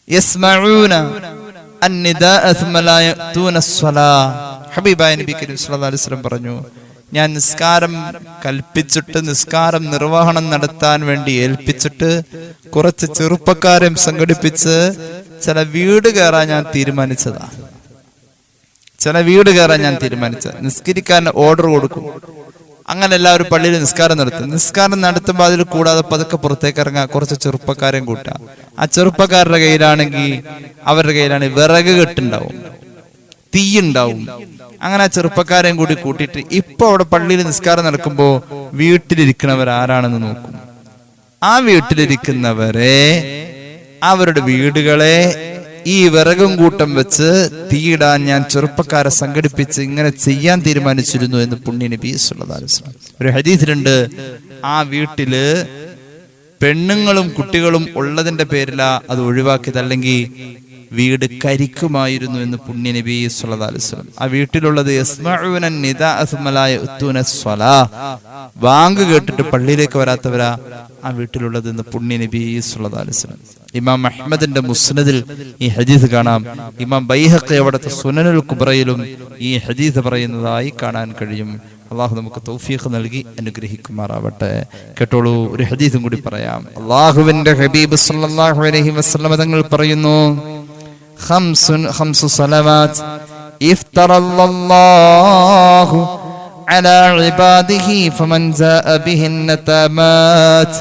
يسمعون النداء ثم لا يأتون الصلاة. ഹബീബായ നബി കരീം സല്ലല്ലാഹു അലൈഹി വസല്ലം പറഞ്ഞു, ഞാൻ നിസ്കാരം കൽപ്പിച്ചിട്ട് നിസ്കാരം നിർവഹണം നടത്താൻ വേണ്ടി ഏൽപ്പിച്ചിട്ട് കുറച്ച് ചെറുപ്പക്കാരെ സംഘടിപ്പിച്ച് ചില വീട് കയറാൻ ഞാൻ തീരുമാനിച്ചതാ. നിസ്കരിക്കാൻ ഓർഡർ കൊടുക്കും. അങ്ങനെ എല്ലാവരും പള്ളിയിൽ നിസ്കാരം നടത്തും. നിസ്കാരം നടത്തുമ്പോൾ അതിൽ കൂടാതെ പതുക്കെ പുറത്തേക്ക് ഇറങ്ങാൻ കുറച്ച് ചെറുപ്പക്കാരെയും കൂട്ടാം. ആ ചെറുപ്പക്കാരുടെ അവരുടെ കയ്യിലാണെങ്കിൽ വിറക് കെട്ടുണ്ടാവും, തീയുണ്ടാവും. അങ്ങനെ ആ ചെറുപ്പക്കാരെയും കൂടി കൂട്ടിയിട്ട് ഇപ്പൊ അവിടെ പള്ളിയിൽ നിസ്കാരം നടക്കുമ്പോ വീട്ടിലിരിക്കുന്നവർ ആരാണെന്ന് നോക്കും. ആ വീട്ടിലിരിക്കുന്നവരെ, അവരുടെ വീടുകളെ ഈ വിറകും കൂട്ടം വെച്ച് തീയിടാൻ ഞാൻ ചെറുപ്പക്കാരെ സംഘടിപ്പിച്ച് ഇങ്ങനെ ചെയ്യാൻ തീരുമാനിച്ചിരുന്നു എന്ന് പുണ്യ നബി സല്ലല്ലാഹു അലൈഹി വസല്ലം. ഒരു ഹദീസിലുണ്ട്, ആ വീട്ടില് പെണ്ണുങ്ങളും കുട്ടികളും ഉള്ളതിന്റെ പേരിലാ അത് ഒഴിവാക്കിയത്, അല്ലെങ്കിൽ വീട് കരിക്കുമായിരുന്നു എന്ന് പുണ്യ നബി സല്ലല്ലാഹു അലൈഹി വസല്ലം. ആ വീട്ടിലുള്ളത് യസ്മഊന നിദാഅ സുമ്മ ലാ യഅ്തൂന സ്വലാ, ബാങ്ക് കേട്ടിട്ട് പള്ളിയിലേക്ക് വരാത്തവരാ ആ വീട്ടിലുള്ളത് എന്ന് പുണ്യ നബി സല്ലല്ലാഹു അലൈഹി വസല്ലം. ഇമാം അഹ്മദിന്റെ മുസ്നദിൽ ഈ ഹദീസ് കാണാം. ഇമാം ബൈഹഖി അവിടുത്തെ സുനനുൽ കുബ്രയിലും ഈ ഹദീസ് പറയുന്നതായി കാണാൻ കഴിയും. അള്ളാഹു നമുക്ക് തൗഫീഖ് നൽകി അനുഗ്രഹിക്കുമാറാവട്ടെ. കേട്ടോളൂ, ഒരു ഹദീസും കൂടി പറയാം. അള്ളാഹുവിന്റെ ഹബീബ് സല്ലല്ലാഹു അലൈഹി വസല്ലം തങ്ങൾ പറയുന്നു, ഖംസു സലവാത്ത് ഇഫ്തറല്ലാഹു അലാ ഇബാദിഹി ഫമൻ ജാഅ ബിഹിന്ന തമാത്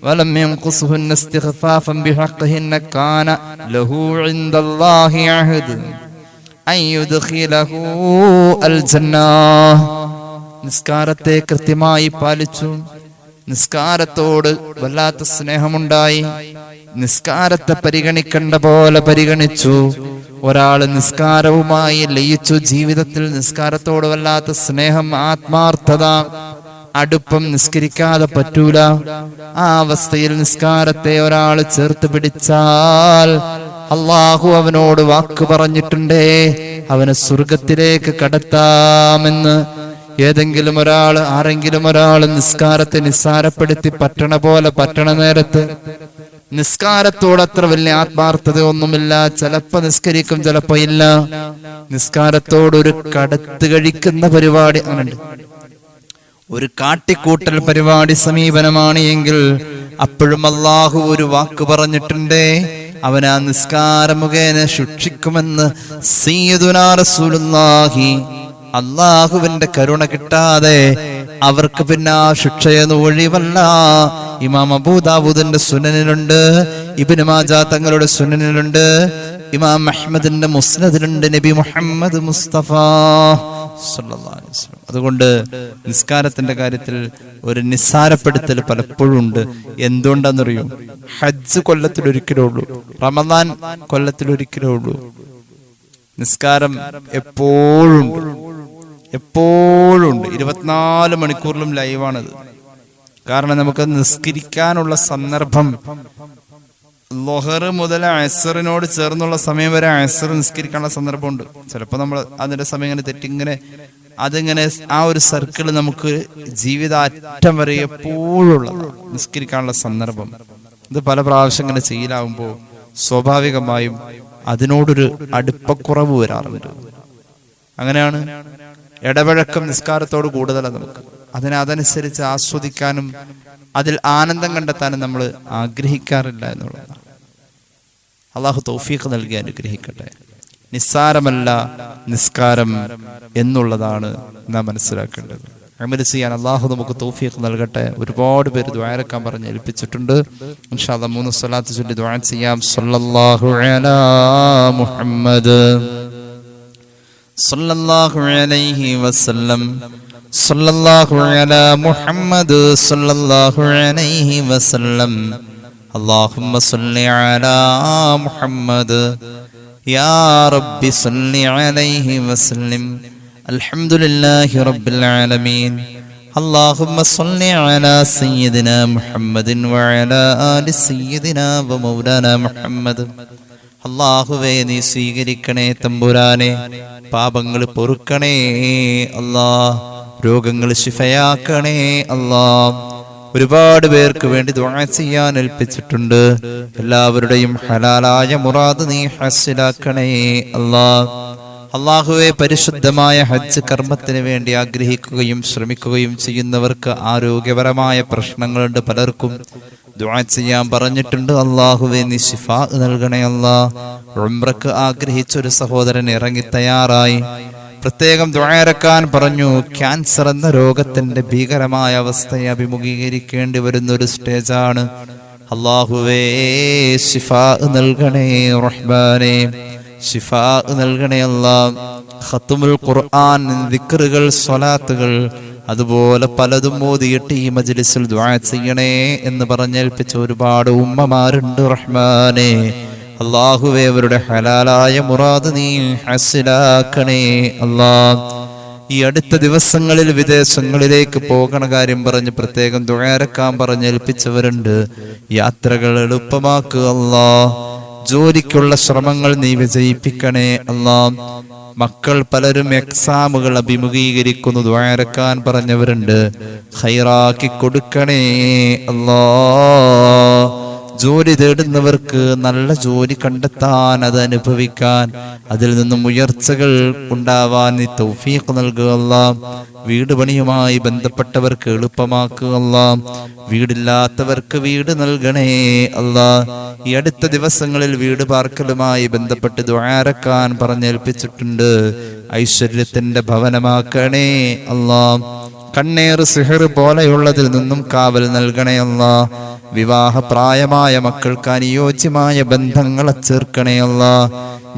ولم ينقصهن استخفافا بحقهن كان له عند الله عهد أن يدخله الجنة. നിസ്കാരത്തെ കൃത്യമായി പാലിച്ചു, നിസ്കാരത്തോട് വല്ലാത്ത സ്നേഹമുണ്ടായി, നിസ്കാരത്തെ പരിഗണിക്കേണ്ട പോലെ പരിഗണിച്ചു. ഒരാള് നിസ്കാരവുമായി ലയിച്ചു, ജീവിതത്തിൽ നിസ്കാരത്തോട് വല്ലാത്ത സ്നേഹം, ആത്മാർത്ഥത, അടുപ്പം, നിസ്കരിക്കാതെ പറ്റൂല. ആ അവസ്ഥയിൽ നിസ്കാരത്തെ ഒരാൾ ചേർത്ത് പിടിച്ചാൽ അള്ളാഹു അവനോട് വാക്ക് പറഞ്ഞിട്ടുണ്ടേ, അവനെ സ്വർഗത്തിലേക്ക് കടത്താമെന്ന്. ആരെങ്കിലും ഒരാൾ നിസ്കാരത്തെ നിസ്സാരപ്പെടുത്തി പറ്റണ പോലെ പറ്റണ നേരത്ത് നിസ്കാരത്തോട് അത്ര വലിയ ആത്മാർത്ഥത ഒന്നുമില്ല, ചിലപ്പോ നിസ്കരിക്കും, ചിലപ്പോ ഇല്ല. നിസ്കാരത്തോടൊരു കടത്ത് കഴിക്കുന്ന പരിപാടി അങ്ങനെയുണ്ട്, ഒരു കാട്ടിക്കൂട്ടൽ പരിപാടി സമീപനമാണ് എങ്കിൽ അപ്പോഴും അള്ളാഹു ഒരു വാക്ക് പറഞ്ഞിട്ടുണ്ട്, അവൻ ആ നിസ്കാര മുഖേന ശിക്ഷിക്കുമെന്ന് സയ്യിദുനാ റസൂലുള്ളാഹി. അള്ളാഹുവിന്റെ കരുണ കിട്ടാതെ അവർക്ക് പിന്നെ ആ ശിക്ഷയെന്ന് ഒഴിവല്ല. ഇമാം അബൂദാവൂദിന്റെ സുനനിലുണ്ട്, ഇബ്നു മാജാ തങ്ങളുടെ സുനനിലുണ്ട്, ഇമാം അഹ്മദിന്റെ മുസ്നദിലുണ്ട്, നബി മുഹമ്മദ് മുസ്തഫ സല്ലല്ലാഹു അലൈഹി വസല്ലം. അതുകൊണ്ട് നിസ്കാരത്തിന്റെ കാര്യത്തിൽ ഒരു നിസ്സാരപ്പെടുത്തൽ പലപ്പോഴും ഉണ്ട്. എന്തുകൊണ്ടാണെന്നറിയോ? ഹജ്ജ് കൊല്ലത്തിലൊരിക്കലേ ഉള്ളൂ, റമദാൻ കൊല്ലത്തിലൊരിക്കലേ ഉള്ളൂ. നിസ്കാരം എപ്പോഴും ഉണ്ട്, 24 മണിക്കൂറിലും ലൈവാണത്. കാരണം നമുക്ക് നിസ്കരിക്കാനുള്ള സന്ദർഭം ളുഹർ മുതൽ അസ്റിനോട് ചേർന്നുള്ള സമയം വരെ അസ്ർ നിസ്കരിക്കാനുള്ള സന്ദർഭമുണ്ട്. ചിലപ്പോൾ നമ്മൾ അതിന്റെ സമയം ഇങ്ങനെ തെറ്റിങ്ങനെ അതിങ്ങനെ ആ ഒരു സർക്കിൾ നമുക്ക് ജീവിതാറ്റം വരെ എപ്പോഴും ഉള്ളതാണ് നിസ്കരിക്കാനുള്ള സന്ദർഭം. ഇത് പല പ്രാവശ്യം ഇങ്ങനെ ചെയ്യലാവുമ്പോൾ സ്വാഭാവികമായും അതിനോടൊരു അടുപ്പക്കുറവ് വരാറുണ്ട്. അങ്ങനെയാണ് ഇടപഴക്കം നിസ്കാരത്തോട് കൂടുതലാണ് നമുക്ക്. അതനുസരിച്ച് ആസ്വദിക്കാനും അതിൽ ആനന്ദം കണ്ടെത്താനും നമ്മൾ ആഗ്രഹിക്കാറില്ല എന്നുള്ളതാണ്. അള്ളാഹു തൗഫീഖ് നൽകി അനുഗ്രഹിക്കട്ടെ. നിസ്സാരമല്ല നിസ്കാരം എന്നുള്ളതാണ് നാം മനസ്സിലാക്കേണ്ടത്. അമൽ ചെയ്യാൻ അള്ളാഹു നമുക്ക് തൗഫീഖ് നൽകട്ടെ. ഒരുപാട് പേര് ദുആരക്കാൻ പറഞ്ഞ് ഏൽപ്പിച്ചിട്ടുണ്ട്. ഇൻഷാ അല്ലാഹ് 3 സ്വലാത്ത് ചൊല്ലി ദുആ ചെയ്യാം. സല്ലല്ലാഹു അലാ മുഹമ്മദ് സല്ലല്ലാഹു അലൈഹി വസല്ലം സല്ലല്ലാഹു അലാ മുഹമ്മദ് സല്ലല്ലാഹു അലൈഹി വസല്ലം اللهم صل على محمد يا رب صل عليه وسلم الحمد لله رب العالمين اللهم صل على سيدنا محمد وعلى آل سيدنا ومولانا محمد അല്ലാഹുവേ നീ സ്വീകരിക്കണേ തമ്പുരാനെ, പാപങ്ങൾ പൊറുക്കണേ അല്ലാഹ്, രോഗങ്ങൾ ശിഫയാക്കണേ അല്ലാഹ്. ഒരുപാട് പേർക്ക് വേണ്ടി ദുആ ചെയ്യാൻ ഏൽപ്പിച്ചിട്ടുണ്ട്. എല്ലാവരുടെയും ഹലാലായ മുറാദ് നീ ഹസ്സിലാക്കണേ അല്ലാഹ്. അല്ലാഹുവേ, പരിശുദ്ധമായ ഹജ്ജ് കർമ്മത്തിന് വേണ്ടി ആഗ്രഹിക്കുകയും ശ്രമിക്കുകയും ചെയ്യുന്നവർക്ക് ആരോഗ്യപരമായ പ്രശ്നങ്ങളുണ്ട്. പലർക്കും ദുആ ചെയ്യാൻ പറഞ്ഞിട്ടുണ്ട്. അല്ലാഹുവേ നീ ശിഫാ നൽകണേ അല്ലാഹ്. ഉംറക്ക് ആഗ്രഹിച്ചൊരു സഹോദരൻ ഇറങ്ങി തയ്യാറായി. പ്രത്യേകം ദുആരക്കാൻ പറഞ്ഞു. ക്യാൻസർ എന്ന രോഗത്തിന്റെ ഭീകരമായ അവസ്ഥയെ അഭിമുഖീകരിക്കേണ്ടി വരുന്ന ഒരു സ്റ്റേജാണ്. അല്ലാഹുവേ ശിഫാ നൽകണേ റഹ്മാനേ, ശിഫാ നൽകണേ അല്ലാഹ്. ഖത്മുൽ ഖുർആൻ, ദിക്റുകൾ, സ്വലാത്തുകൾ അതുപോലെ പലതും ഓതിയിട്ട് ഈ മജ്ലിസിൽ ദുആ ചെയ്യണേ എന്ന് പറഞ്ഞേൽപ്പിച്ച ഒരുപാട് ഉമ്മമാരുണ്ട് റഹ്മാനേ. അല്ലാഹുവേ, അവരുടെ ഹലാലായ മുറാദ് നീ ഹസ്സിലാക്കണേ അല്ലാഹ്. ഈ അടുത്ത ദിവസങ്ങളിൽ വിദേശങ്ങളിലേക്ക് പോകണ കാര്യം പറഞ്ഞ് പ്രത്യേകം ദുആരക്കാൻ പറഞ്ഞേൽപ്പിച്ചവരുണ്ട്. യാത്രകൾ എളുപ്പമാക്കുക അല്ലാഹ്. ജോലിക്കുള്ള ശ്രമങ്ങൾ നീ വിജയിപ്പിക്കണേ അല്ലാഹ്. മക്കൾ പലരും എക്സാമുകൾ അഭിമുഖീകരിക്കുന്നു. ദുആരക്കാൻ പറഞ്ഞവരുണ്ട്. ഖൈറാക്കി കൊടുക്കണേ അല്ലാഹ്. ജോലി തേടുന്നവർക്ക് നല്ല ജോലി കണ്ടെത്താൻ, അത് അനുഭവിക്കാൻ, അതിൽ നിന്നും ഉയർച്ചകൾ ഉണ്ടാവാൻ നീ തൗഫീഖ് നൽകുക അല്ലാഹ്. വീട് പണിയുമായി ബന്ധപ്പെട്ടവർക്ക് എളുപ്പമാക്കുക അല്ലാഹ്. വീടില്ലാത്തവർക്ക് വീട് നൽകണേ അല്ലാഹ്. ഈ അടുത്ത ദിവസങ്ങളിൽ വീട് പാർക്കലുമായി ബന്ധപ്പെട്ട് ദുആരക്കാൻ പറഞ്ഞേൽപ്പിച്ചിട്ടുണ്ട്. ഐശ്വര്യത്തിന്റെ ഭവനമാക്കണേ അല്ലാഹ്. കണ്ണേർ, സിഹർ പോലെയുള്ളതിൽ നിന്നും കാവൽ നൽകണേ അല്ലാഹ്. വിവാഹപ്രായമായ മക്കൾക്ക് അനുയോജ്യമായ ബന്ധങ്ങളെ ചേർക്കണേ അല്ലാഹ്.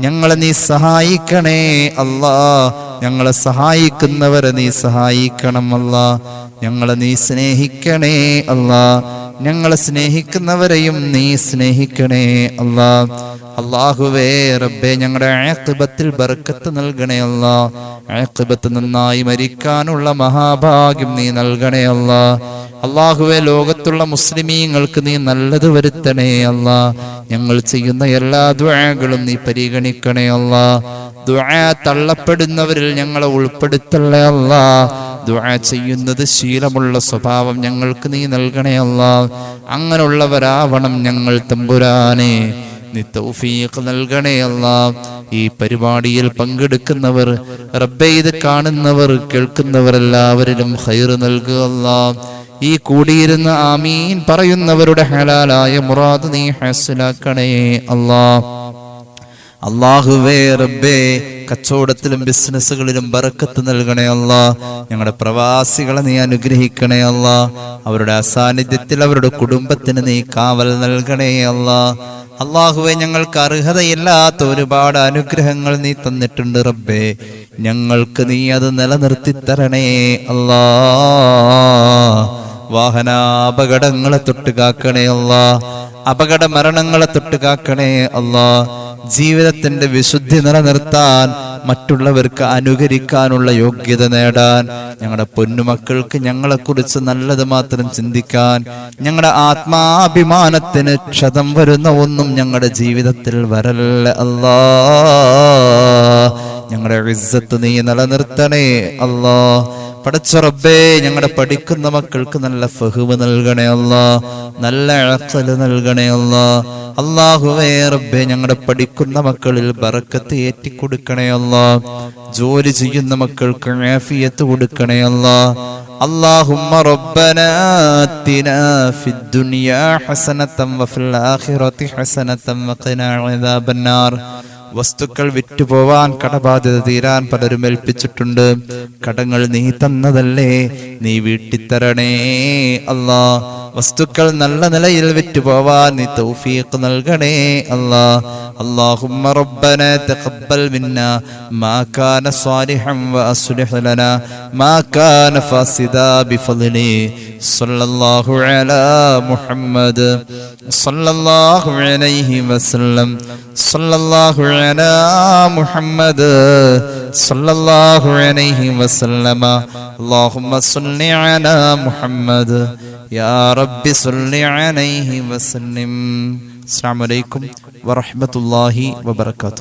ഞങ്ങളെ നീ സഹായിക്കണേ അല്ലാഹ്. ഞങ്ങളെ സഹായിക്കുന്നവരെ നീ സഹായിക്കണം അല്ലാഹ്. ഞങ്ങളെ നീ സ്നേഹിക്കണേ അല്ലാഹ്. ഞങ്ങളെ സ്നേഹിക്കുന്നവരെയും നീ സ്നേഹിക്കണേ അല്ലാഹ്. അല്ലാഹുവേ റബ്ബേ, ഞങ്ങളുടെ ആഖിബത്തിൽ ബർക്കത്ത് നൽകണേ അല്ലാഹ്. ആഖിബത്ത് നന്നായി മരിക്കാനുള്ള മഹാഭാഗ്യം നീ നൽകണേ അല്ലാഹ്. അല്ലാഹുവേ, ലോകത്തുള്ള മുസ്ലിമീങ്ങൾക്ക് നീ നല്ലത് വരുത്തണേ അല്ലാഹ്. ഞങ്ങൾ ചെയ്യുന്ന എല്ലാ ദുആകളും നീ പരിഗണിക്കണേ അല്ലാഹ്. ദുആ തള്ളപ്പെടുന്നവരിൽ ഞങ്ങളെ ഉൾപ്പെടുത്തണേ അല്ലാഹ്. ദുആ ചെയ്യുന്നത് ശീലമുള്ള സ്വഭാവം ഞങ്ങൾക്ക് നീ നൽകണേ അല്ലാഹ്. അങ്ങനെയുള്ളവരാവണം ഞങ്ങൾ തമ്പുരാനെ. നീ തൗഫീഖ് നൽകണേ അല്ലാഹ്. ഈ പരിപാടിയിൽ പങ്കെടുക്കുന്നവർ റബ്ബേ, ഇത് കാണുന്നവർ കേൾക്കുന്നവർ എല്ലാവരിലും ഖൈർ നൽകുക അല്ലാഹ്. ഈ കൂടിയിരുന്ന ആമീൻ പറയുന്നവരുടെ ഹലാലായ മുറാദ് നീ ഹസ്സിലാക്കണേ അല്ലാഹ്. അല്ലാഹുവേ റബ്ബേ, കച്ചവടത്തിലും ബിസിനസ്സുകളിലും ബറക്കത്ത് നൽകണേ അല്ലാഹ്. ഞങ്ങളുടെ പ്രവാസികളെ നീ അനുഗ്രഹിക്കണേ അല്ലാഹ്. അവരുടെ അസാന്നിധ്യത്തിൽ അവരുടെ കുടുംബത്തിന് നീ കാവൽ നൽകണേ അല്ലാഹ്. അല്ലാഹുവേ, ഞങ്ങൾക്ക് അർഹതയില്ലാത്ത ഒരുപാട് അനുഗ്രഹങ്ങൾ നീ തന്നിട്ടുണ്ട് റബ്ബേ. ഞങ്ങൾക്ക് നീ അത് നിലനിർത്തി തരണേ അല്ലാഹ്. വാഹനാപകടങ്ങളെ തൊട്ട് കാക്കണേ അല്ലാഹ്. അപകട മരണങ്ങളെ തൊട്ട് കാക്കണേ അല്ലാഹ്. ജീവിതത്തിന്റെ വിശുദ്ധി നിലനിർത്താൻ, മറ്റുള്ളവർക്ക് അനുകരിക്കാനുള്ള യോഗ്യത നേടാൻ, ഞങ്ങളുടെ പൊന്നുമക്കൾക്ക് ഞങ്ങളെക്കുറിച്ച് നല്ലത് മാത്രം ചിന്തിക്കാൻ, ഞങ്ങളുടെ ആത്മാഭിമാനത്തിന് ക്ഷതം വരുന്ന ഒന്നും ഞങ്ങളുടെ ജീവിതത്തിൽ വരല്ല അല്ലാഹ്. ഞങ്ങളുടെ ഇസ്സത്ത് നീ നിലനിർത്തണേ അല്ലാഹ്. പടച്ച റബ്ബേ ഞങ്ങളുടെ പഠിക്കുന്ന മക്കൾക്ക് നല്ല ഫഹ്മ് നൽകണേ അല്ലാ, നല്ല അഖ്ൽ നൽകണേ അല്ലാ. അല്ലാഹുവേ റബ്ബേ ഞങ്ങളുടെ പഠിക്കുന്ന മക്കളിൽ ബറക്കത്ത് ഏറ്റിക്കൊടുക്കണേ അല്ലാ. ജോലി ചെയ്യുന്ന മക്കൾക്ക് ആഫിയത്ത് കൊടുക്കണേ അല്ലാ. اللهم ربنا آتنا في الدنيا حسنة وفي الآخرة حسنة وقنا عذاب النار. വസ്തുക്കൾ വിറ്റുപോവാൻ കടബാധ്യത തീരാൻ പലരും ഏൽപ്പിച്ചിട്ടുണ്ട്. കടങ്ങൾ നീ തന്നതല്ലേ, നീ വീട്ടിത്തരണേ അല്ലാ. വസ്തുക്കൾ നല്ല നിലയിൽ വിറ്റുപോവാൻ നീ തൗഫീഖ് നൽകണേ അല്ലാ. اللهم ربنا تقبل منا ما كان صالحا وأصلح لنا ما كان فاسدا بفضله. صلى الله على محمد صلى الله عليه وسلم. صلى الله على محمد صلى الله عليه وسلم. اللهم صل على محمد يا رب صل عليه وسلم. السلام عليكم ورحمة الله وبركاته.